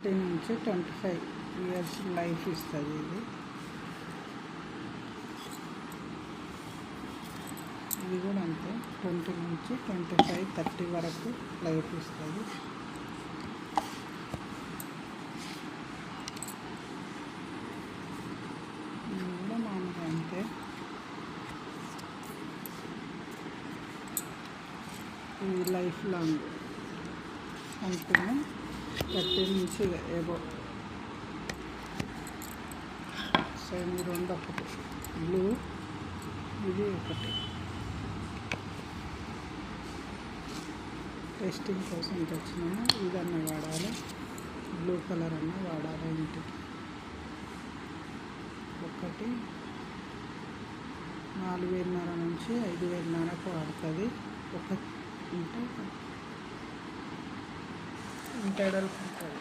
20 నుంచి 25 years life ఇస్తుంది ఇది. ఇది కూడా అంతే, 20 నుంచి 25, 30 వరకు లైఫ్ ఇస్తుంది. ఇది కూడా మామూలుగా అంతే. ఇది లైఫ్ లాంగ్ అనుకున్నాం. 30 నుంచి ఏవో సేమ్. ఈ రెండు ఒకటి బ్లూ, ఇది ఒకటి. టెస్టింగ్ కోసం తెచ్చినాము. ఇదన్నా వాడాలి, బ్లూ కలర్ అన్నా వాడాలి. ఇంటికి ఒకటి 4,500 నుంచి 5,500 వాడుతుంది. ఒక ఇంటెడల్ ఉంటుంది.